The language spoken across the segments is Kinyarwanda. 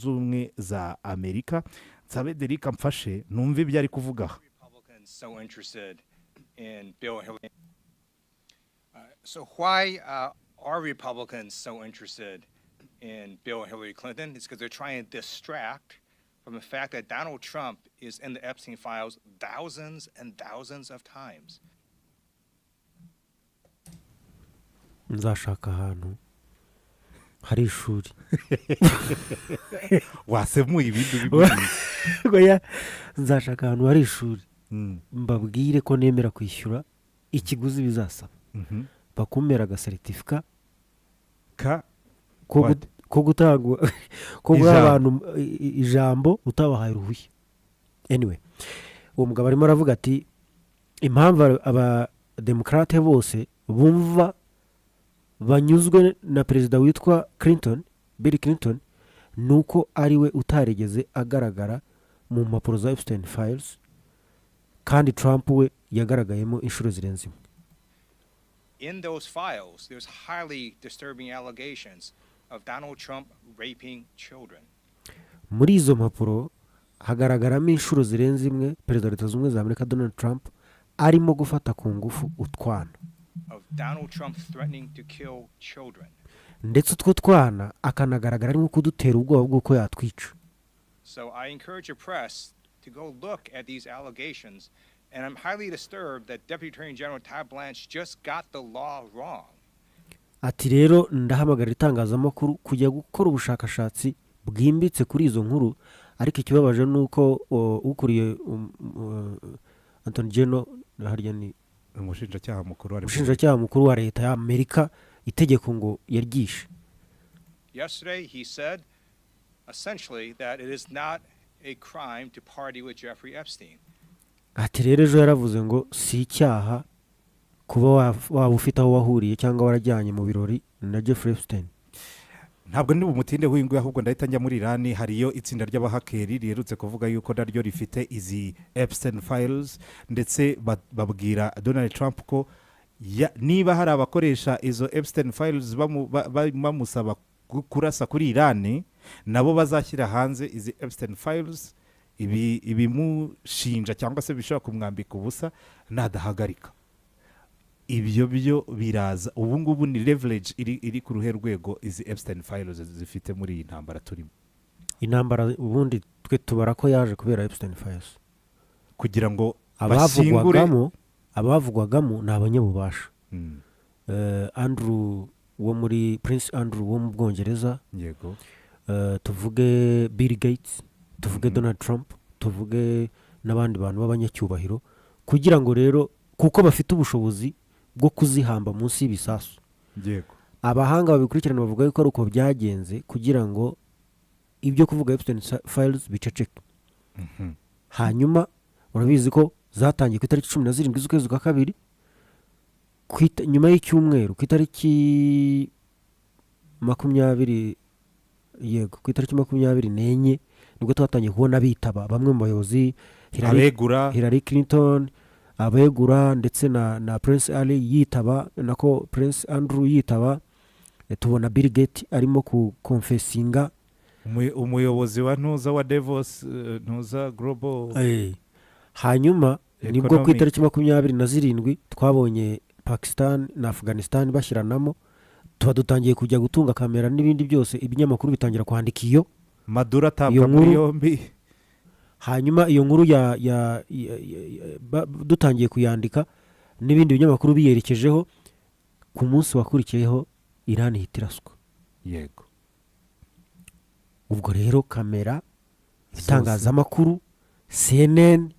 zunze ubumwe za Amerika. Nsabe Derika mfashe numve ibyo ari kuvuga. So interested in Bill Hillary. So why are Republicans so interested in Bill and Hillary Clinton? It's because they're trying to distract from the fact that Donald Trump is in the Epstein files thousands and thousands of times. Nzashaka ahantu hari ishuri wasemuye ibindi bibi nzashaka ahantu hari ishuri mbabwire ko nemera kwishyura ikiguzi bizasaba bakumera agasertifika ko gutangwa ko guha abantu ijambo utabahaye uruhushya. Anyway, uwo mugabo arimo aravuga ati impamvu abademokrate bose bumva banyuzwe na perezida witwa Bill Clinton nuko ariwe utarigeze agaragara mu mpapuro za Epstein files kandi Trump we yagaragayemo inshuro zirenze imwe. In those files, there's highly disturbing allegations of Donald Trump raping children. Muri izo mpapuro hagaragaramo inshuro zirenze imwe perezida wa Leta Zunze Ubumwe za Amerika Donald Trump arimo gufata ku ngufu utwana. Of Donald Trump threatening to kill children. Ndetse utwo twana akanagaragara arimo kudutera ubwoba bw'uko yatwica. So I encourage the press to go look at these allegations, and I'm highly disturbed that Deputy Attorney General Todd Blanche just got the law wrong. Ati rero ndahamagarira itangazamakuru kujya gukora ubushakashatsi bwimbitse kuri izo nkuru, ariko ikibabaje nuko ukuriye Anthony General harya ni umushinjacyaha mukuru wa leta ya Amerika itegeko ngo yaryishe. Yesterday he said essentially that it is not a crime to party with Jeffrey Epstein. Ati rero ejo yaravuze ngo si icyaha kuba waba ufite aho wahuriye cyangwa warajyanye mu birori na Jeffrey Epstein. Ntabwo ndi bumutinde w'ingwe ahubwo ndahita njya muri Iran. Hariyo itsinda ry'abahakeri riherutse kuvuga yuko naryo rifite izi Epstein files, ndetse babwira Donald Trump ko niba hari abakoresha izo Epstein files bamusaba kurasa kuri Iran, nabo bazashyira hanze izi Epstein files ibimushinja cyangwa se bishobora kumwambika ubusa nadahagarika. Ibyo byo biraza ubu ngubu ni leverage iri ku ruhe rwego izi Epstein files zifite muri iyi ntambara turimo. Intambara ubundi twe tubara ko yaje kubera Epstein files, kugira ngo bashyingure abavugwagamo ni abanyabubasha. Andrew wo muri Prince Andrew wo mu Bwongereza, yego, tuvuge Bill Gates, tuvuge Donald Trump, tuvuge n'abandi bantu b'abanyacyubahiro, kugira ngo rero kuko bafite ubushobozi bwo kuzihamba munsi y'ibisasu. Yego, abahanga babikurikirana bavuga yuko ari uko byagenze kugira ngo ibyo kuvuga Epstein files biceceke. Hanyuma urabizi ko zatangiye ku itariki 17 z'ukwezi kwa kabiri, nyuma y'icyumweru ku itariki 20, yego ku itariki 24 nibwo twatangiye kubona bitaba bamwe mu bayobozi, Hillary Clinton abegura, ndetse na Prince Ali yitaba, nako Prince Andrew yitaba. Tubona Bill Gates arimo ku confessinga, umuyobozi wa ntuza wa Davos ntuza global. Hanyuma nibwo ku itariki 27 twabonye Pakistan na Afghanistan bashyiranamo, tuba dutangiye kujya gutunga kamera n'ibindi byose, ibinyamakuru bitangira kwandika iyo Madura atabwa muri yombi. Hanyuma iyo nkuru dutangiye kuyandika n'ibindi binyamakuru biyerekejeho, ku munsi wakurikiyeho Iran ihita iraswa. Yego, ubwo rero kamera, itangazamakuru, CNN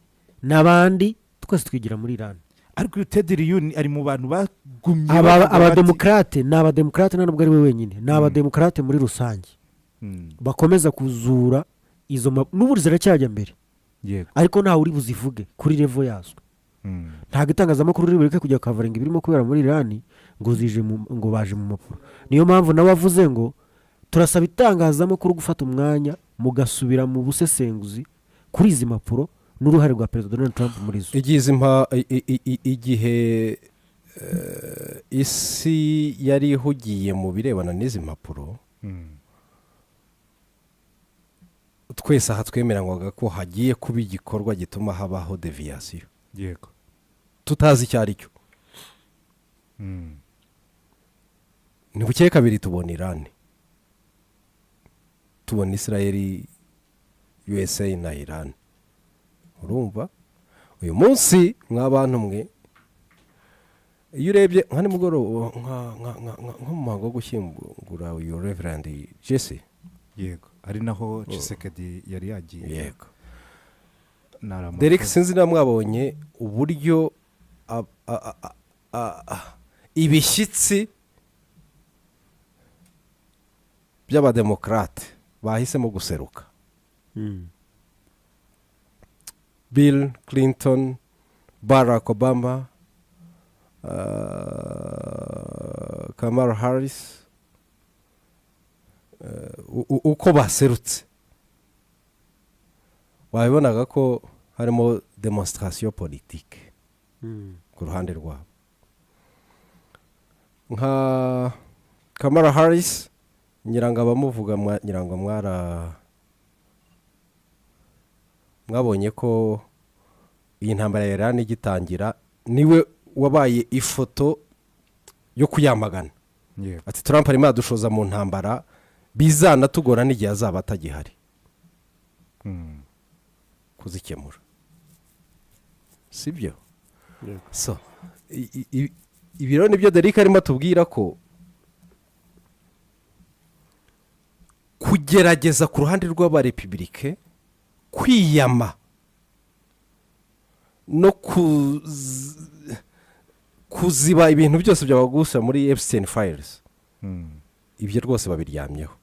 n'abandi twese twigira muri Iran. Ariko Ted Lieu ari mu bantu bagumye abademokrate ntabwo ari we wenyine, ni abademokrate muri rusange bakomeza kuzura izo n'ubu ziracyajya mbere. Yego, ariko ntawe uri buzivuge kuri level yazo. Ntabwo itangazamakuru riri bureke kujya covering ibirimo kubera muri Iran ngo baje mu mapuro. Niyo mpamvu nabavuze ngo turasaba itangazamakuru gufata umwanya mugasubira mu busesenguzi kuri izi mapuro n'uruhare rwa Perezida Donald Trump muri zo. Igihe isi yari ihugiye mu birebana n'izi mapuro, twese aha twemeranywaga ko hagiye kuba igikorwa gituma habaho deviyasiyo yego tutazi icyo ari cyo. ni buke kabiri tubona irani, tubona israeli, USA na irani. urumva uyu munsi mw'abantu mwe iyo urebye nka nimugoroba nko mu muhango wo gushyingura uyu Reverend Jesse, yego ari naho Tshisekedi yari yagiye. yego Derek, sinzi na mwabonye uburyo ibishyitsi by'abademokarate bahisemo guseruka. Bill Clinton, Barack Obama, Kamala Harris, uko baserutse wabibonaga ko harimo demonstration politique ku ruhande rwabo. nka Kamala Harris nyiranga bamuvuga nyiranga mwabonye ko iyi ntambara ya Iran igitangira niwe wabaye ifoto yo kuyamagana. ati Trump arimo adushoza mu ntambara bizanatugora n'igihe azaba atagihari kuzikemura, sibyo? so ibiro nibyo Derek arimo atubwira ko kugerageza ku ruhande rw'abarepublike kwiyama no kuziba ibintu byose byabagusa muri Epstein Files, ibyo rwose babiryamyeho.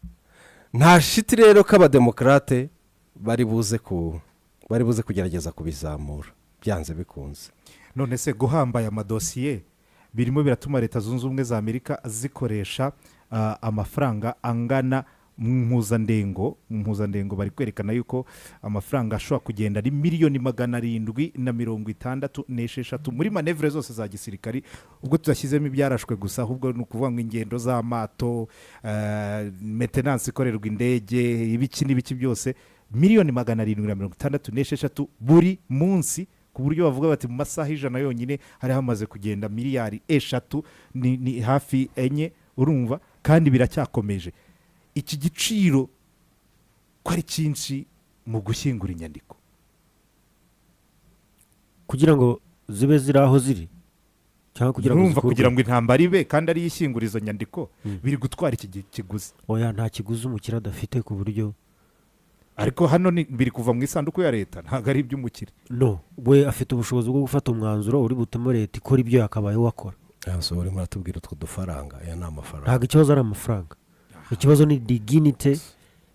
nta shiti rero ko abademokarate bari buze kugerageza kubizamura byanze bikunze. none se guhamba aya madosiye birimo biratuma Leta Zunze Ubumwe za Amerika zikoresha amafaranga angana mpuzandengo bari kwerekana yuko amafaranga ashobora kugenda ari miliyoni 766 muri manevre zose za gisirikari, ubwo tudashyizemo ibyarashwe gusa, ahubwo ni ukuvuga ngo ingendo z'amato, maintenance ikorerwa indege, ibiki n'ibiki byose, miliyoni 766 buri munsi, ku buryo bavuga bati mu masaha 100 yonyine hari hamaze kugenda miliyari 3, ni hafi enye. urumva kandi biracyakomeje. iki giciro ko ari cyinshi mu gushyingura inyandiko kugira ngo zibe ziri aho ziri, cyangwa kugira ngo intambara ibe kandi ari ishyingura izo nyandiko biri gutwara iki kiguzi. oya, nta kiguzi umukire adafite, ku buryo ariko hano biri kuva mu isanduku ya leta, ntabwo ari iby'umukire. no, we afite ubushobozi bwo gufata umwanzuro uri butume leta ikora ibyo yakabaye wakora. so urimo uratubwira utwo dufaranga, aya ni amafaranga. ntabwo ikibazo ari amafaranga, ikibazo ni dignity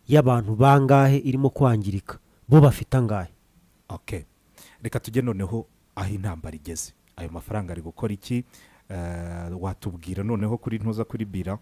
y'abantu bangahe irimo kwangirika, bo bafite angahe. okay, reka tujye noneho aho intambara igeze. ayo mafaranga ari gukora iki? watubwira noneho kuri ntuza kuri bira